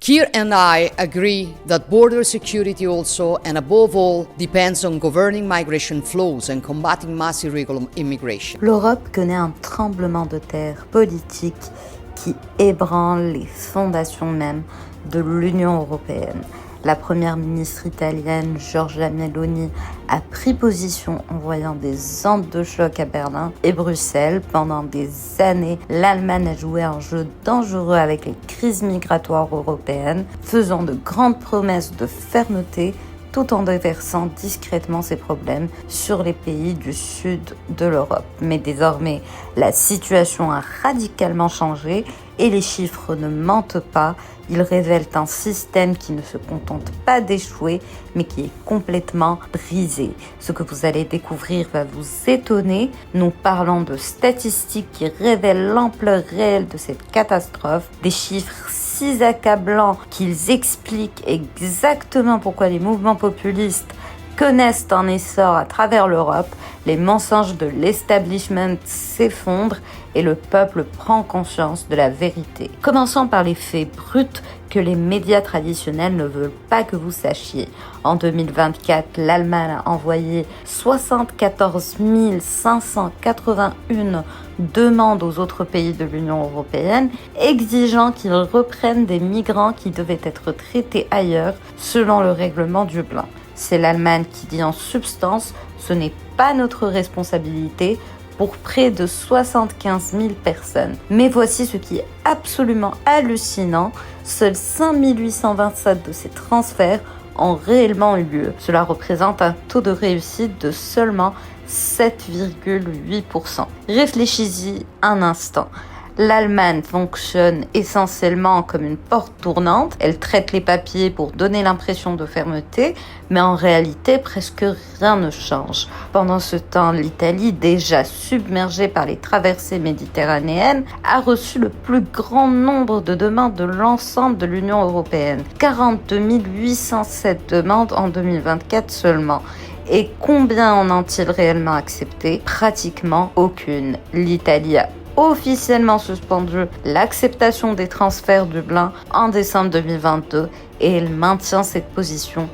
Keir and I agree that border security also, and above all, depends on governing migration flows and combating mass irregular immigration. L'Europe connaît un tremblement de terre politique qui ébranle les fondations même de l'Union européenne. La première ministre italienne, Giorgia Meloni, a pris position en voyant des ondes de choc à Berlin et Bruxelles. Pendant des années, l'Allemagne a joué un jeu dangereux avec les crises migratoires européennes, faisant de grandes promesses de fermeté tout en déversant discrètement ses problèmes sur les pays du sud de l'Europe. Mais désormais, la situation a radicalement changé et les chiffres ne mentent pas. Ils révèlent un système qui ne se contente pas d'échouer, mais qui est complètement brisé. Ce que vous allez découvrir va vous étonner. Nous parlons de statistiques qui révèlent l'ampleur réelle de cette catastrophe, des chiffres si accablants qu'ils expliquent exactement pourquoi les mouvements populistes connaissent un essor à travers l'Europe, les mensonges de l'establishment s'effondrent et le peuple prend conscience de la vérité. Commençons par les faits bruts que les médias traditionnels ne veulent pas que vous sachiez. En 2024, l'Allemagne a envoyé 74 581 demandes aux autres pays de l'Union européenne, exigeant qu'ils reprennent des migrants qui devaient être traités ailleurs selon le règlement Dublin. C'est l'Allemagne qui dit en substance « ce n'est pas notre responsabilité » pour près de 75 000 personnes. Mais voici ce qui est absolument hallucinant, seuls 5 827 de ces transferts ont réellement eu lieu. Cela représente un taux de réussite de seulement 7,8%. Réfléchissez-y un instant. L'Allemagne fonctionne essentiellement comme une porte tournante. Elle traite les papiers pour donner l'impression de fermeté, mais en réalité, presque rien ne change. Pendant ce temps, l'Italie, déjà submergée par les traversées méditerranéennes, a reçu le plus grand nombre de demandes de l'ensemble de l'Union européenne. 42 807 demandes en 2024 seulement. Et combien en ont-ils réellement accepté? Pratiquement aucune. L'Italie a officiellement suspendu l'acceptation des transferts Dublin en décembre 2022 et elle maintient cette position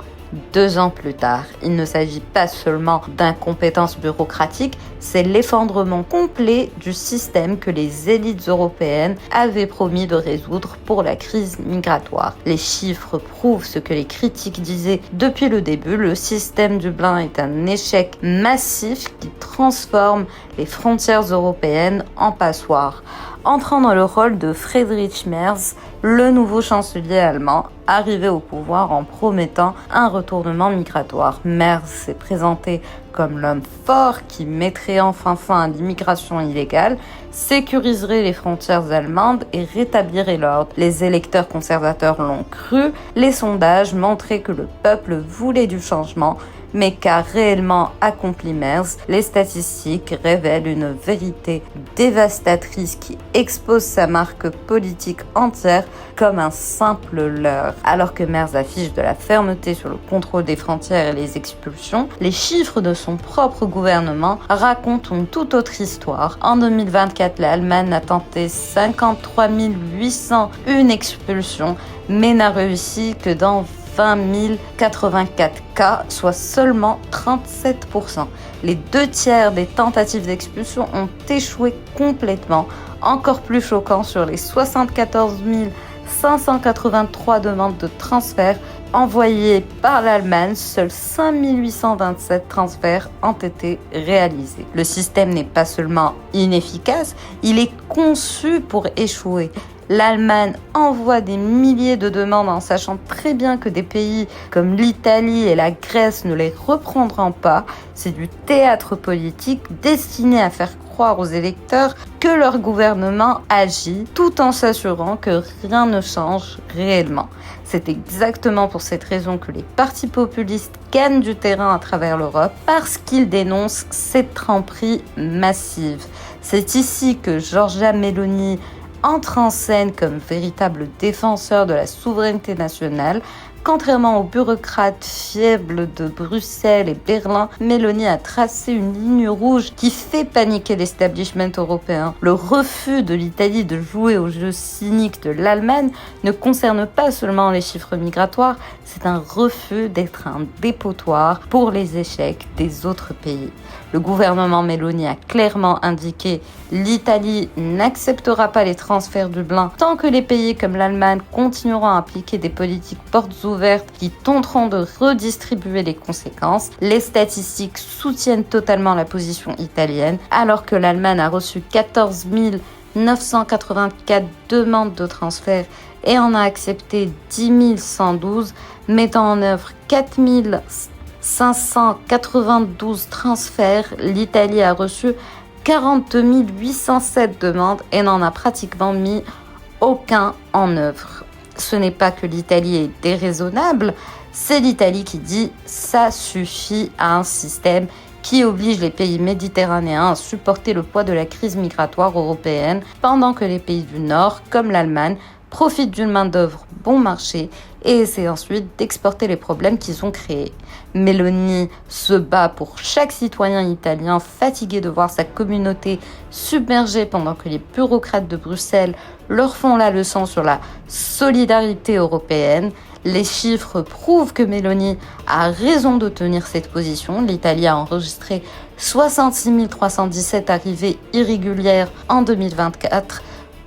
2 ans plus tard. Il ne s'agit pas seulement d'incompétence bureaucratique, c'est l'effondrement complet du système que les élites européennes avaient promis de résoudre pour la crise migratoire. Les chiffres prouvent ce que les critiques disaient depuis le début, le système Dublin est un échec massif qui transforme les frontières européennes en passoires. Entrant dans le rôle de Friedrich Merz, le nouveau chancelier allemand, arrivé au pouvoir en promettant un retournement migratoire. Merz s'est présenté comme l'homme fort qui mettrait enfin fin à l'immigration illégale, sécuriserait les frontières allemandes et rétablirait l'ordre. Les électeurs conservateurs l'ont cru, les sondages montraient que le peuple voulait du changement, mais qu'a réellement accompli Merz, les statistiques révèlent une vérité dévastatrice qui expose sa marque politique entière comme un simple leurre. Alors que Merz affiche de la fermeté sur le contrôle des frontières et les expulsions, les chiffres de son propre gouvernement racontent une toute autre histoire. En 2024, l'Allemagne a tenté 53 801 expulsions, mais n'a réussi que dans 20 084 cas, soit seulement 37%. Les 2/3 des tentatives d'expulsion ont échoué complètement. Encore plus choquant, sur les 74 583 demandes de transfert envoyées par l'Allemagne, seuls 5 827 transferts ont été réalisés. Le système n'est pas seulement inefficace, il est conçu pour échouer. L'Allemagne envoie des milliers de demandes en sachant très bien que des pays comme l'Italie et la Grèce ne les reprendront pas. C'est du théâtre politique destiné à faire croire aux électeurs que leur gouvernement agit tout en s'assurant que rien ne change réellement. C'est exactement pour cette raison que les partis populistes gagnent du terrain à travers l'Europe, parce qu'ils dénoncent cette tromperie massive. C'est ici que Giorgia Meloni entre en scène comme véritable défenseur de la souveraineté nationale, Contrairement aux bureaucrates faibles de Bruxelles et Berlin, Meloni a tracé une ligne rouge qui fait paniquer l'establishment européen. Le refus de l'Italie de jouer au jeu cynique de l'Allemagne ne concerne pas seulement les chiffres migratoires, c'est un refus d'être un dépotoir pour les échecs des autres pays. Le gouvernement Meloni a clairement indiqué l'Italie n'acceptera pas les transferts Dublin tant que les pays comme l'Allemagne continueront à appliquer des politiques portes ouvertes qui tenteront de redistribuer les conséquences. Les statistiques soutiennent totalement la position italienne, alors que l'Allemagne a reçu 14 984 demandes de transfert et en a accepté 10 112, mettant en œuvre 4 592 transferts. L'Italie a reçu 42 807 demandes et n'en a pratiquement mis aucun en œuvre. Ce n'est pas que l'Italie est déraisonnable, c'est l'Italie qui dit « ça suffit à un système » qui oblige les pays méditerranéens à supporter le poids de la crise migratoire européenne pendant que les pays du Nord, comme l'Allemagne, profitent d'une main-d'œuvre bon marché et essaient ensuite d'exporter les problèmes qu'ils ont créés. Meloni se bat pour chaque citoyen italien fatigué de voir sa communauté submergée pendant que les bureaucrates de Bruxelles leur font la leçon sur la solidarité européenne. Les chiffres prouvent que Meloni a raison de tenir cette position. L'Italie a enregistré 66 317 arrivées irrégulières en 2024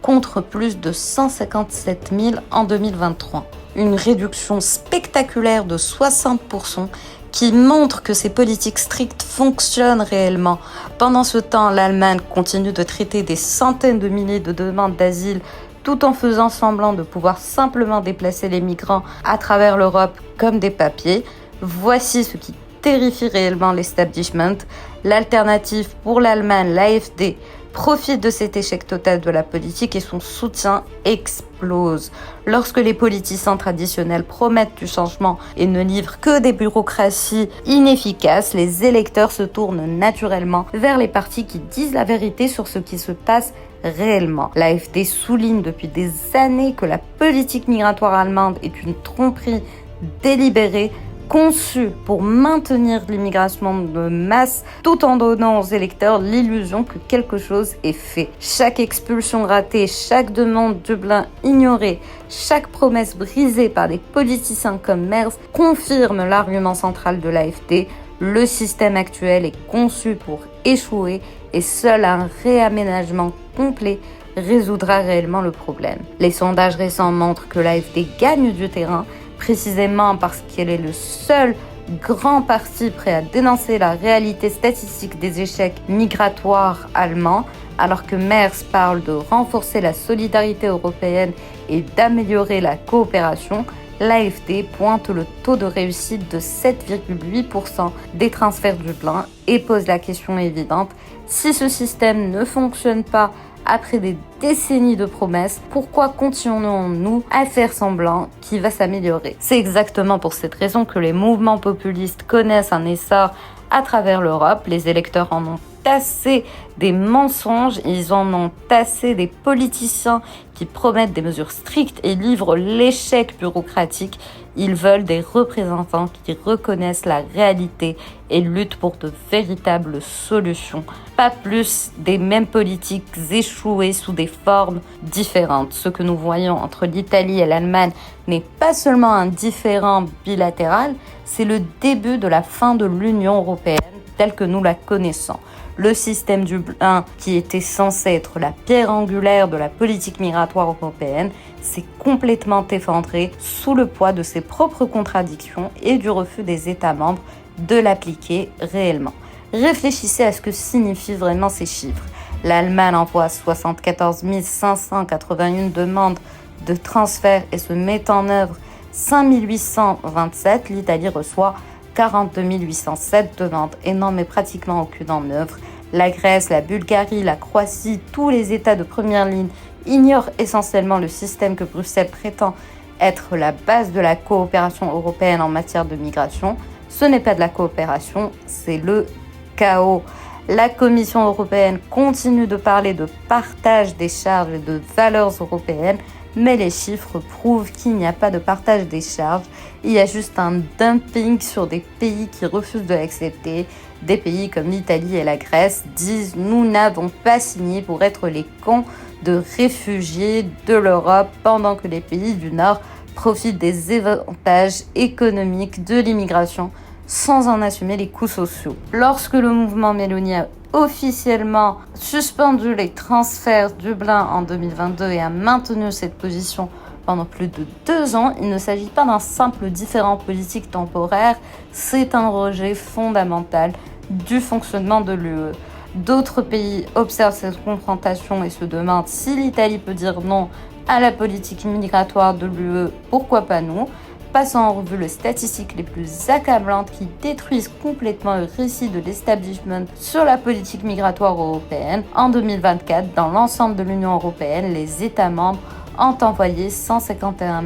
contre plus de 157 000 en 2023. Une réduction spectaculaire de 60% qui montre que ces politiques strictes fonctionnent réellement. Pendant ce temps, l'Allemagne continue de traiter des centaines de milliers de demandes d'asile tout en faisant semblant de pouvoir simplement déplacer les migrants à travers l'Europe comme des papiers. Voici ce qui terrifie réellement l'establishment. L'alternative pour l'Allemagne, l'AfD, profite de cet échec total de la politique et son soutien explose. Lorsque les politiciens traditionnels promettent du changement et ne livrent que des bureaucraties inefficaces, les électeurs se tournent naturellement vers les partis qui disent la vérité sur ce qui se passe réellement. L'AfD souligne depuis des années que la politique migratoire allemande est une tromperie délibérée conçue pour maintenir l'immigration de masse tout en donnant aux électeurs l'illusion que quelque chose est fait. Chaque expulsion ratée, chaque demande Dublin ignorée, chaque promesse brisée par des politiciens comme Merz confirme l'argument central de l'AfD. Le système actuel est conçu pour échouer et seul un réaménagement complet résoudra réellement le problème. Les sondages récents montrent que l'AfD gagne du terrain précisément parce qu'elle est le seul grand parti prêt à dénoncer la réalité statistique des échecs migratoires allemands, alors que Merz parle de renforcer la solidarité européenne et d'améliorer la coopération. L'AfD pointe le taux de réussite de 7,8% des transferts Dublin et pose la question évidente: si ce système ne fonctionne pas après des décennies de promesses, pourquoi continuons-nous à faire semblant qu'il va s'améliorer? C'est exactement pour cette raison que les mouvements populistes connaissent un essor à travers l'Europe. Les électeurs en ont assez des mensonges, ils en ont assez des politiciens qui promettent des mesures strictes et livrent l'échec bureaucratique. Ils veulent des représentants qui reconnaissent la réalité et luttent pour de véritables solutions. Pas plus des mêmes politiques échouées sous des formes différentes. Ce que nous voyons entre l'Italie et l'Allemagne n'est pas seulement un différend bilatéral, c'est le début de la fin de l'Union européenne telle que nous la connaissons. Le système Dublin, qui était censé être la pierre angulaire de la politique migratoire européenne, s'est complètement effondré sous le poids de ses propres contradictions et du refus des États membres de l'appliquer réellement. Réfléchissez à ce que signifient vraiment ces chiffres. L'Allemagne envoie 74 581 demandes de transfert et se met en œuvre 5 827. L'Italie reçoit 42 807 demandes et n'en met pratiquement aucune en œuvre. La Grèce, la Bulgarie, la Croatie, tous les États de première ligne ignorent essentiellement le système que Bruxelles prétend être la base de la coopération européenne en matière de migration. Ce n'est pas de la coopération, c'est le chaos. La Commission européenne continue de parler de partage des charges et de valeurs européennes, mais les chiffres prouvent qu'il n'y a pas de partage des charges, il y a juste un dumping sur des pays qui refusent de l'accepter. Des pays comme l'Italie et la Grèce disent « Nous n'avons pas signé pour être les cons de réfugiés de l'Europe pendant que les pays du Nord profitent des avantages économiques de l'immigration sans en assumer les coûts sociaux. » Lorsque le mouvement Meloni a officiellement suspendu les transferts Dublin en 2022 et a maintenu cette position pendant plus de 2 ans, il ne s'agit pas d'un simple différend politique temporaire, c'est un rejet fondamental du fonctionnement de l'UE. D'autres pays observent cette confrontation et se demandent si l'Italie peut dire non à la politique migratoire de l'UE, pourquoi pas nous ? Passons en revue les statistiques les plus accablantes qui détruisent complètement le récit de l'establishment sur la politique migratoire européenne. En 2024, dans l'ensemble de l'Union européenne, les États membres ont envoyé 151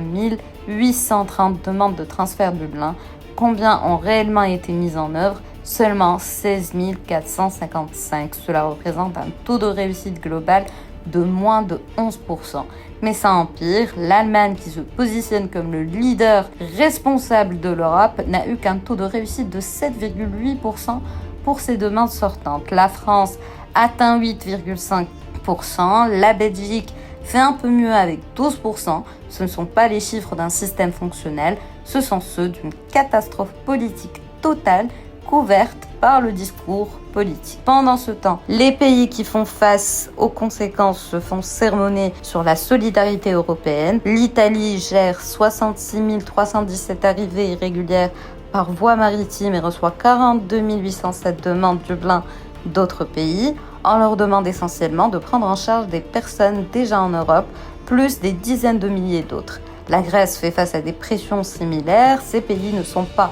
830 demandes de transfert Dublin. Combien ont réellement été mises en œuvre ? Seulement 16 455. Cela représente un taux de réussite global de moins de 11%. Mais ça empire, l'Allemagne, qui se positionne comme le leader responsable de l'Europe, n'a eu qu'un taux de réussite de 7,8% pour ses demandes sortantes. La France atteint 8,5%, la Belgique fait un peu mieux avec 12%. Ce ne sont pas les chiffres d'un système fonctionnel, ce sont ceux d'une catastrophe politique totale couverte par le discours politique. Pendant ce temps, les pays qui font face aux conséquences se font sermonner sur la solidarité européenne. L'Italie gère 66 317 arrivées irrégulières par voie maritime et reçoit 42 807 demandes Dublin d'autres pays. On leur demande essentiellement de prendre en charge des personnes déjà en Europe, plus des dizaines de milliers d'autres. La Grèce fait face à des pressions similaires. Ces pays ne sont pas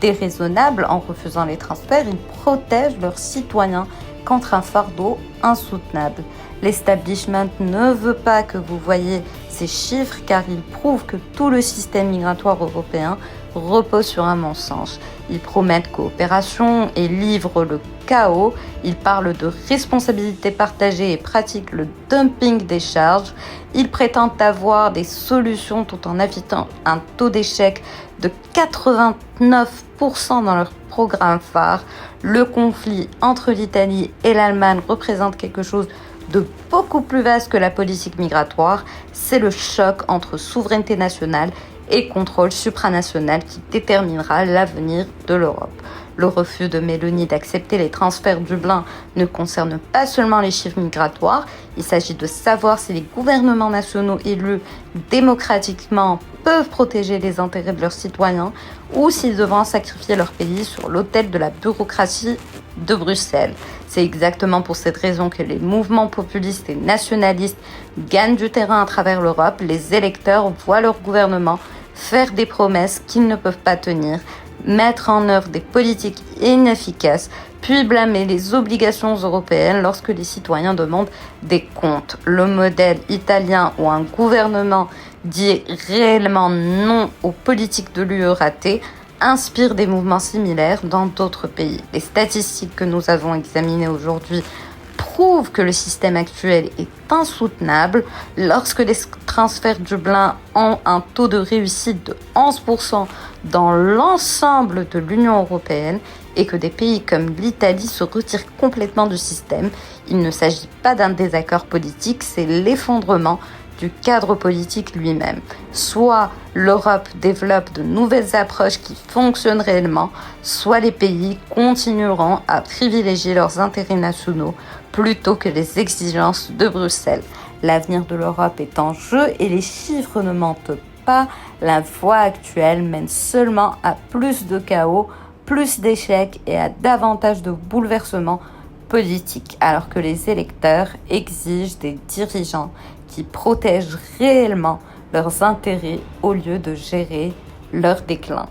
déraisonnables en refusant les transferts, ils protègent leurs citoyens contre un fardeau insoutenable. L'establishment ne veut pas que vous voyiez ces chiffres car ils prouvent que tout le système migratoire européen repose sur un mensonge. Ils promettent coopération et livrent le chaos. Ils parlent de responsabilité partagée et pratiquent le dumping des charges. Ils prétendent avoir des solutions tout en affichant un taux d'échec de 89% dans leur programme phare. Le conflit entre l'Italie et l'Allemagne représente quelque chose de beaucoup plus vaste que la politique migratoire. C'est le choc entre souveraineté nationale et contrôle supranational qui déterminera l'avenir de l'Europe. Le refus de Meloni d'accepter les transferts Dublin ne concerne pas seulement les chiffres migratoires, il s'agit de savoir si les gouvernements nationaux élus démocratiquement peuvent protéger les intérêts de leurs citoyens ou s'ils devront sacrifier leur pays sur l'autel de la bureaucratie de Bruxelles. C'est exactement pour cette raison que les mouvements populistes et nationalistes gagnent du terrain à travers l'Europe. Les électeurs voient leur gouvernement faire des promesses qu'ils ne peuvent pas tenir, mettre en œuvre des politiques inefficaces, puis blâmer les obligations européennes lorsque les citoyens demandent des comptes. Le modèle italien où un gouvernement dit réellement non aux politiques de l'UE ratées inspire des mouvements similaires dans d'autres pays. Les statistiques que nous avons examinées aujourd'hui prouvent que le système actuel est insoutenable. Lorsque les transferts Dublin ont un taux de réussite de 11% dans l'ensemble de l'Union européenne et que des pays comme l'Italie se retirent complètement du système, il ne s'agit pas d'un désaccord politique, c'est l'effondrement du cadre politique lui-même. Soit l'Europe développe de nouvelles approches qui fonctionnent réellement, soit les pays continueront à privilégier leurs intérêts nationaux plutôt que les exigences de Bruxelles. L'avenir de l'Europe est en jeu et les chiffres ne mentent pas. La voie actuelle mène seulement à plus de chaos, plus d'échecs et à davantage de bouleversements politiques, alors que les électeurs exigent des dirigeants qui protègent réellement leurs intérêts au lieu de gérer leur déclin.